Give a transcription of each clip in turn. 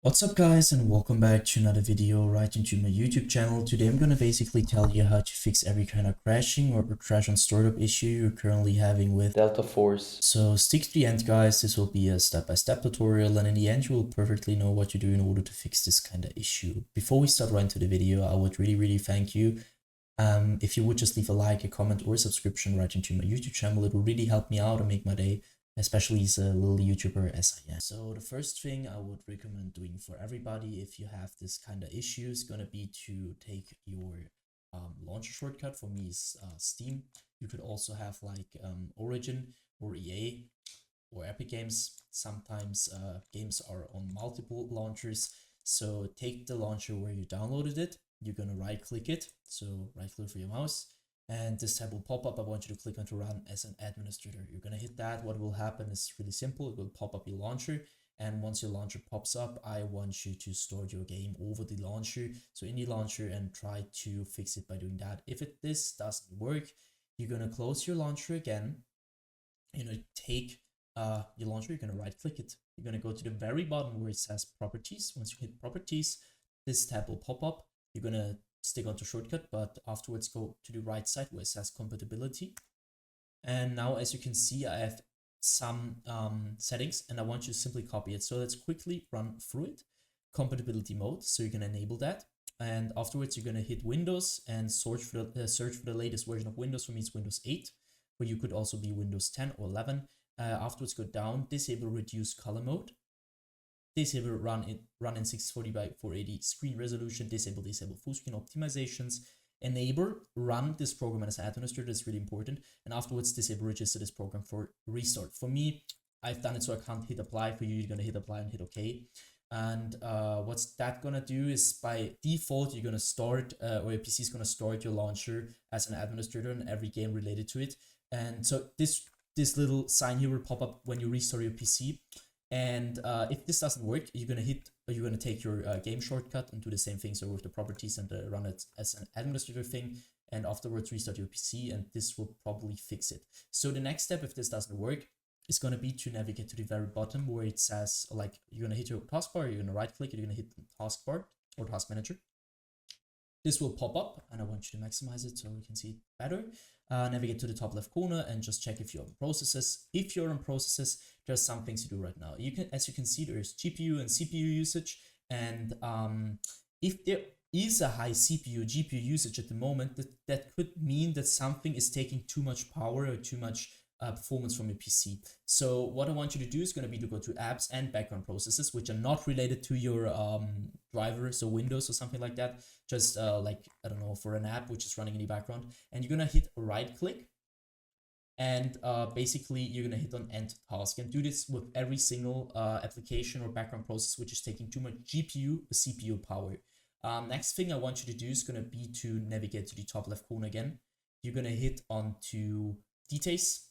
What's up guys, and welcome back to another video right into my YouTube channel. Today I'm gonna basically tell you how to fix every kind of crashing or crash on startup issue you're currently having with Delta Force. So stick to the end guys, this will be a step-by-step tutorial, and in the end you will perfectly know what you do in order to fix this kind of issue. Before we start right into the video, I would really thank you if you would just leave a like, a comment, or a subscription right into my YouTube channel. It will really help me out and make my day, especially as a little YouTuber as I am. So the first thing I would recommend doing for everybody if you have this kind of issue is gonna be to take your launcher shortcut. For me is Steam. You could also have like Origin or EA or Epic Games. Sometimes games are on multiple launchers. So take the launcher where you downloaded it. You're gonna right click it. So right click for your mouse. And this tab will pop up. I want you to click on to run as an administrator. You're gonna hit that. What will happen is really simple. It will pop up your launcher. And once your launcher pops up, I want you to start your game over the launcher. So in the launcher and try to fix it by doing that. If this doesn't work, you're gonna close your launcher again. You're gonna take your launcher, you're gonna right click it. You're gonna go to the very bottom where it says properties. Once you hit properties, this tab will pop up. You're gonna stick onto shortcut, but afterwards go to the right side where it says compatibility. And now as you can see, I have some settings and I want you to simply copy it. So let's quickly run through it. Compatibility mode, so you're gonna enable that. And afterwards you're gonna hit Windows and search for the latest version of Windows. For me it's Windows 8, but you could also be Windows 10 or 11. Afterwards go down, disable reduce color mode. Disable run in 640 by 480 screen resolution. Disable full screen optimizations. Enable run this program as administrator. That's really important. And afterwards disable register this program for restart. For me, I've done it so I can't hit apply. For you, you're gonna hit apply and hit OK. And what's that gonna do is by default you're gonna start or your PC is gonna start your launcher as an administrator in every game related to it. And so this little sign here will pop up when you restart your PC. And if this doesn't work, you're gonna take your game shortcut and do the same thing. So with the properties and run it as an administrator thing, and afterwards restart your PC, and this will probably fix it. So the next step, if this doesn't work, is gonna be to navigate to the very bottom where it says, like, you're gonna hit your taskbar, you're gonna right click, you're gonna hit the taskbar or task manager. This will pop up, and I want you to maximize it so we can see it better. Navigate to the top left corner and just check if you're on processes. If you're on processes, there's some things to do right now. As you can see, there's GPU and CPU usage, and if there is a high CPU GPU usage at the moment, that could mean that something is taking too much power or too much performance from your PC. So what I want you to do is going to be to go to apps and background processes, which are not related to your driver, so Windows or something like that. Just like, I don't know, for an app which is running in the background, and you're going to hit right click. And basically you're going to hit on end task and do this with every single application or background process which is taking too much GPU or CPU power. Next thing I want you to do is going to be to navigate to the top left corner again. You're going to hit onto details.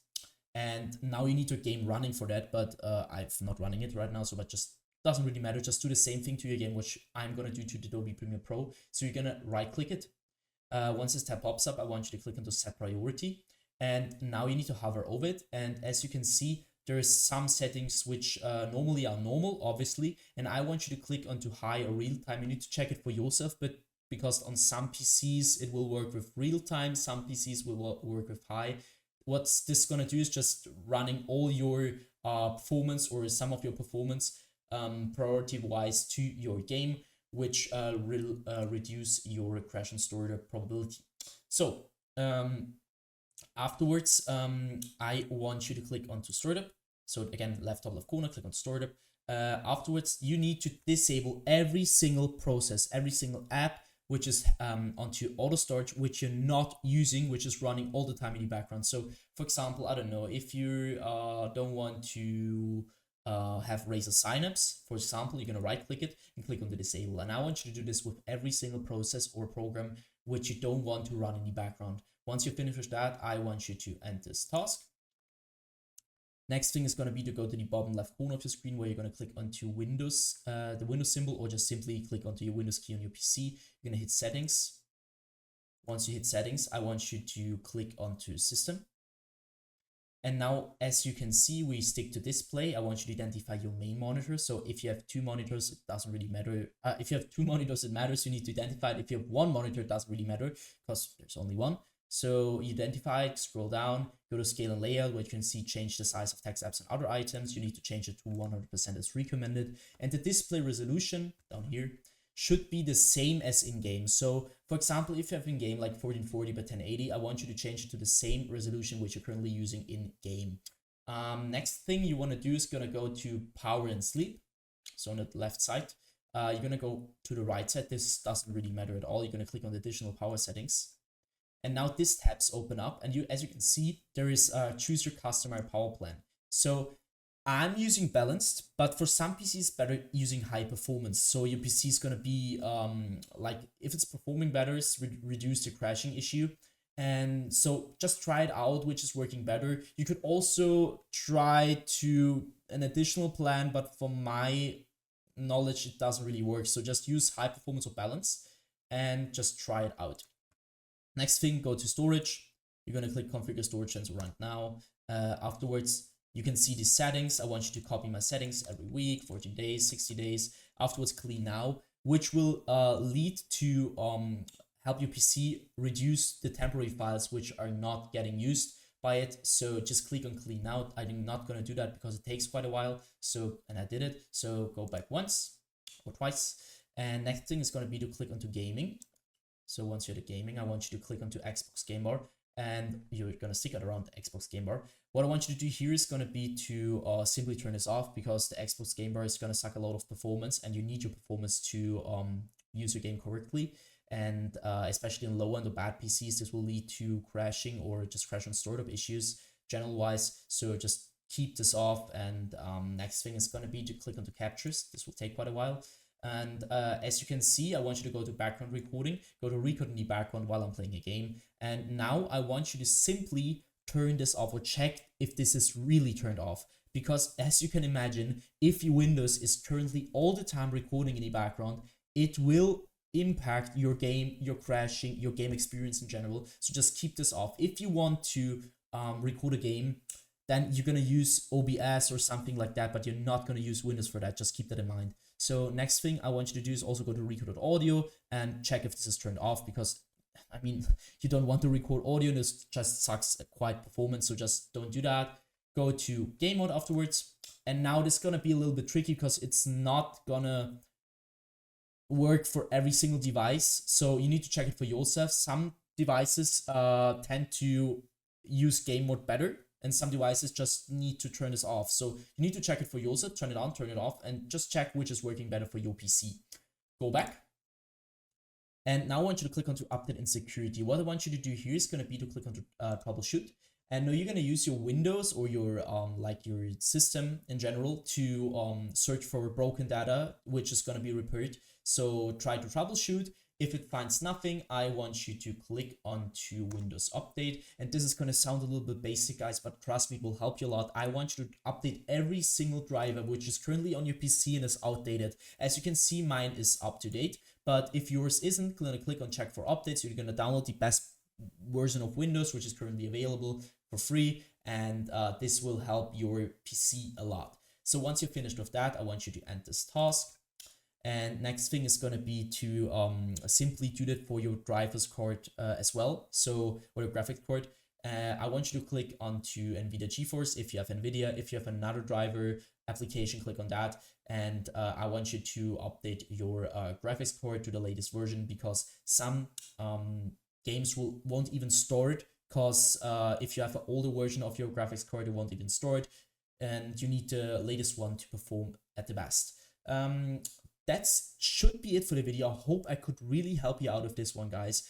And now you need your game running for that, but I'm not running it right now, so that just doesn't really matter. Just do the same thing to your game, which I'm gonna do to the Adobe Premiere Pro. So you're gonna right click it. Once this tab pops up, I want you to click into set priority. And now you need to hover over it. And as you can see, there's some settings which normally are normal, obviously. And I want you to click onto high or real time. You need to check it for yourself, but because on some PCs it will work with real time, some PCs will work with high. What's this gonna do is just running all your performance or some of your performance priority wise to your game, which will reduce your crash and startup probability. So afterwards, I want you to click onto startup. So again, left top left corner, click on startup. Afterwards, you need to disable every single process, every single app which is onto auto start, which you're not using, which is running all the time in the background. So for example, I don't know, if you don't want to have Razer Synapse, for example, you're gonna right click it and click on the disable. And I want you to do this with every single process or program which you don't want to run in the background. Once you finish with that, I want you to end this task. Next thing is going to be to go to the bottom left corner of your screen where you're going to click onto Windows, the Windows symbol, or just simply click onto your Windows key on your PC. You're going to hit settings. Once you hit settings, I want you to click onto system. And now, as you can see, we stick to display. I want you to identify your main monitor. So if you have two monitors, it doesn't really matter. If you have two monitors, it matters. You need to identify it. If you have one monitor, it doesn't really matter because there's only one. So you identify it, scroll down, go to scale and layout, where you can see change the size of text apps and other items. You need to change it to 100% as recommended. And the display resolution down here should be the same as in-game. So for example, if you have in-game like 1440 by 1080, I want you to change it to the same resolution which you're currently using in-game. Next thing you want to do is going to go to power and sleep. So on the left side, you're going to go to the right side. This doesn't really matter at all. You're going to click on the additional power settings. And now this tabs open up, and as you can see, there is choose your customer power plan. So I'm using balanced, but for some PCs better using high performance. So your PC is gonna be like, if it's performing better, it's reduce the crashing issue. And so just try it out, which is working better. You could also try to an additional plan, but from my knowledge, it doesn't really work. So just use high performance or balance and just try it out. Next thing, go to storage. You're gonna click configure storage sensor right now. Afterwards, you can see the settings. I want you to copy my settings every week, 14 days, 60 days. Afterwards, clean now, which will lead to help your PC reduce the temporary files which are not getting used by it. So just click on clean now. I'm not going to do that because it takes quite a while. So, and I did it. So go back once or twice. And next thing is going to be to click onto gaming. So once you're at gaming, I want you to click onto Xbox Game Bar, and you're going to stick it around the Xbox Game Bar. What I want you to do here is going to be to simply turn this off, because the Xbox Game Bar is going to suck a lot of performance, and you need your performance to use your game correctly. And especially in low end or bad PCs, this will lead to crashing or just crash on startup issues general wise. So just keep this off. And next thing is going to be to click onto captures. This will take quite a while. And as you can see, I want you to go to background recording, go to record in the background while I'm playing a game. And now I want you to simply turn this off, or check if this is really turned off. Because as you can imagine, if your Windows is currently all the time recording in the background, it will impact your game, your crashing, your game experience in general. So just keep this off. If you want to record a game, then you're going to use OBS or something like that, but you're not going to use Windows for that. Just keep that in mind. So next thing I want you to do is also go to record.audio and check if this is turned off, because I mean, you don't want to record audio, this just sucks quite performance, so just don't do that. Go to game mode afterwards, and now this is gonna be a little bit tricky because it's not gonna work for every single device, so you need to check it for yourself. Some devices tend to use game mode better, and some devices just need to turn this off. So you need to check it for yourself, turn it on, turn it off, and just check which is working better for your PC. Go back. And now I want you to click onto update and security. What I want you to do here is going to be to click onto troubleshoot. And now you're going to use your Windows or your like your system in general to search for broken data, which is going to be repaired. So try to troubleshoot. If it finds nothing, I want you to click onto Windows Update. And this is going to sound a little bit basic, guys, but trust me, it will help you a lot. I want you to update every single driver which is currently on your PC and is outdated. As you can see, mine is up to date. But if yours isn't, click on check for updates. You're going to download the best version of Windows, which is currently available for free. And this will help your PC a lot. So once you're finished with that, I want you to end this task. And next thing is going to be to simply do that for your driver's card as well. So, or your graphics card. I want you to click onto NVIDIA GeForce if you have NVIDIA. If you have another driver application, click on that. And I want you to update your graphics card to the latest version, because some games won't even store it. Because if you have an older version of your graphics card, it won't even store it. And you need the latest one to perform at the best. That should be it for the video. I hope I could really help you out with this one, guys.